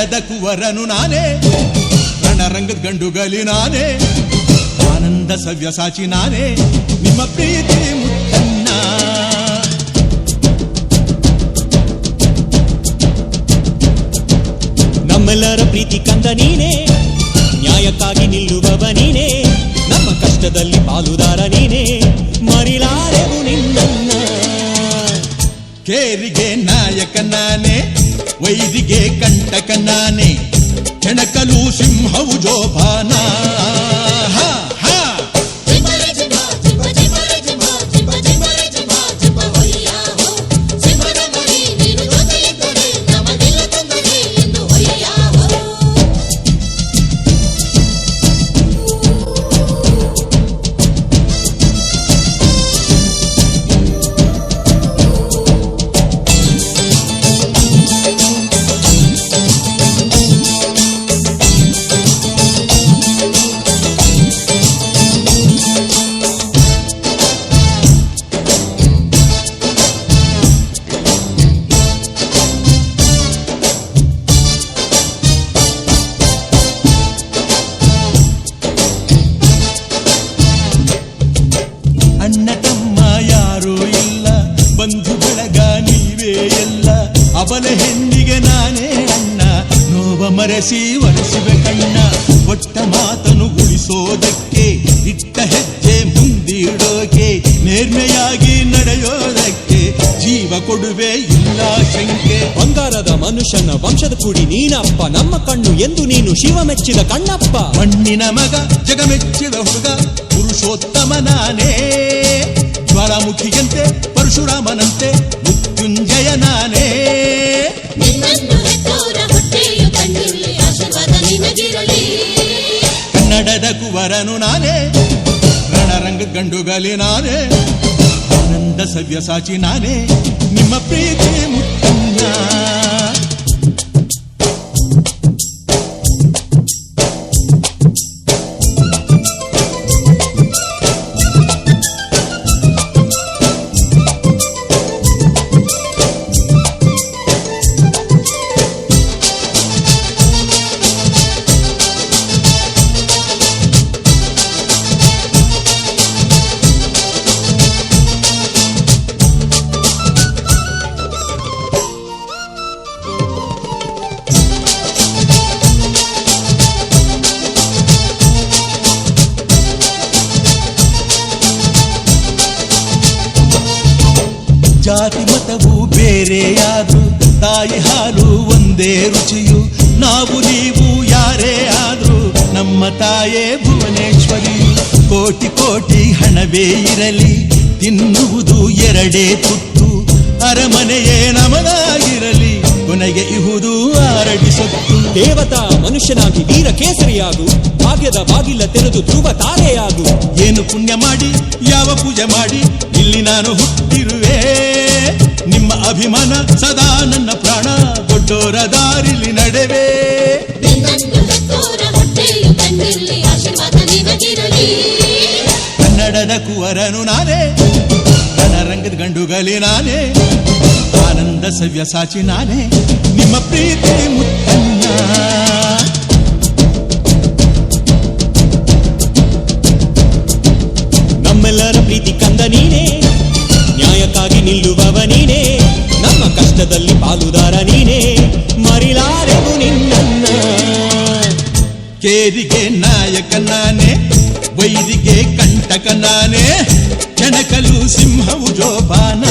ಕನ್ನಡದ ಕುವರನು ನಾನೇ, ರಣರಂಗದ ಗಂಡುಗಲಿ ನಾನೇ, ಆನಂದ ಸವ್ಯಸಾಚಿ ನಾನೇ, ನಿಮ್ಮ ಪ್ರೀತಿ ಮುತ್ತನ್ನ. ನಮ್ಮೆಲ್ಲರ ಪ್ರೀತಿ ಕಂದ ನೀನೇ, ನ್ಯಾಯಕ್ಕಾಗಿ ನಿಲ್ಲುವವ ನೀನೇ, ನಮ್ಮ ಕಷ್ಟದಲ್ಲಿ ಪಾಲುದಾರ ನೀನೇ, ಮರಿಲಾರೆವು ನಿನ್ನನ್ನ. ಕೇರಿಗೆ ನಾಯಕ ನಾನೇ, ವೈರಿಗೆ ಕಂಟಕ ನಾನೇ, ಕೆಣಕಲು ಸಿಂಹವು ಜೋಪಾನ. ಅಣ್ಣ ತಮ್ಮ ಯಾರೂ ಇಲ್ಲ, ಬಂಧು ಬಳಗ ನೀವೇ ಎಲ್ಲ, ಅವಳ ಹೆಣ್ಣಿಗೆ ನಾನೇ ಅಣ್ಣ, ನೋವ ಮರೆಸಿ ಒರೆಸುವೆ ಕಣ್ಣ. ಒಟ್ಟ ಮಾತನು ಉಳಿಸೋದಕ್ಕೆ, ಇಟ್ಟ ಹೆಜ್ಜೆ ಮುಂದಿಡೋಕೆ, ನೇರ್ಮೆಯಾಗಿ ನಡೆಯೋದಕ್ಕೆ ಜೀವ ಕೊಡುವೆ ಇಲ್ಲ ಶಂಕೆ. ಬಂಗಾರದ ಮನುಷ್ಯನ ವಂಶದ ಕುಡಿ ನೀನಪ್ಪ, ನಮ್ಮ ಕಣ್ಣು ಎಂದು ನೀನು ಶಿವ ಮೆಚ್ಚಿದ ಕಣ್ಣಪ್ಪ. ಮಣ್ಣಿನ ಮಗ ಜಗ ಮೆಚ್ಚಿದ ಹುಡುಗ ಪುರುಷೋತ್ತಮ ನಾನೇ, ಜ್ವಾಲಾಮುಖಿಯಂತೆ ಪರಶುರಾಮನಂತೆ ಮೃತ್ಯುಂಜಯ ನಾನೇ. ಕನ್ನಡದ ಕುವರನು ನಾನೇ, ರಣರಂಗದ ಗಂಡುಗಲಿ ನಾನೇ, ಆನಂದ ಸವ್ಯಸಾಚಿ ನಾನೇ, ನಿಮ್ಮ ಪ್ರೀತಿ ಮುತ್ತನ್ನ. ಜಾತಿ ಮತವು ಬೇರೆಯಾದ್ರು, ತಾಯಿ ಹಾಲು ಒಂದೇ ರುಚಿಯು, ನಾವು ನೀವು ಯಾರೇ ಆದ್ರೂ ನಮ್ಮ ತಾಯೇ ಭುವನೇಶ್ವರಿ. ಕೋಟಿ ಕೋಟಿ ಹಣವೇ ಇರಲಿ, ತಿನ್ನುವುದು ಎರಡೇ ತುತ್ತು, ಅರಮನೆಯೇ ನಮಗಾಗಿರಲಿ, ಕೊನೆಗೆ ಇಹುದು ಆರಡಿ ಸೊತ್ತು. ದೇವತಾ ಮನುಷ್ಯನಾಗಿ ವೀರ ಕೇಸರಿಯಾಗು, ಭಾಗ್ಯದ ಬಾಗಿಲ ತೆರೆದು ಧ್ರುವ ತಾರೆಯಾಗು. ಏನು ಪುಣ್ಯ ಮಾಡಿ ಯಾವ ಪೂಜೆ ಮಾಡಿ ಇಲ್ಲಿ ನಾನು ಹುಟ್ಟಿರುವೆ, ನಿಮ್ಮ ಅಭಿಮಾನ ಸದಾ ನನ್ನ ಪ್ರಾಣ, ದೊಡ್ಡೋರ ದಾರಿಲಿ ನಡೆವೆ. ಕನ್ನಡದ ಕುವರನು ನಾನೇ, ರಣರಂಗದ ಗಂಡುಗಲಿ ನಾನೇ, ಆನಂದ ಸವ್ಯಸಾಚಿ ನಾನೇ, ನಿಮ್ಮ ಪ್ರೀತಿ ಮುತ್ತನ್ನ. ನಮ್ಮೆಲ್ಲರ ಪ್ರೀತಿ ಕಂದ ನೀನೇ, ನ್ಯಾಯಕ್ಕಾಗಿ ನಿಲ್ಲುವವ ನೀನೇ, ನಮ್ಮ ಕಷ್ಟದಲ್ಲಿ ಪಾಲುದಾರ ನೀನೇ, ಮರಿಲಾರೆವು ನಿನ್ನನ್ನ. ಕೇರಿಗೆ ನಾಯಕ ನಾನೇ, ವೈರಿಗೆ ಕಂಟಕ ನಾನೇ, ಕೆಣಕಲು ಸಿಂಹವು ಜೋಪಾನ.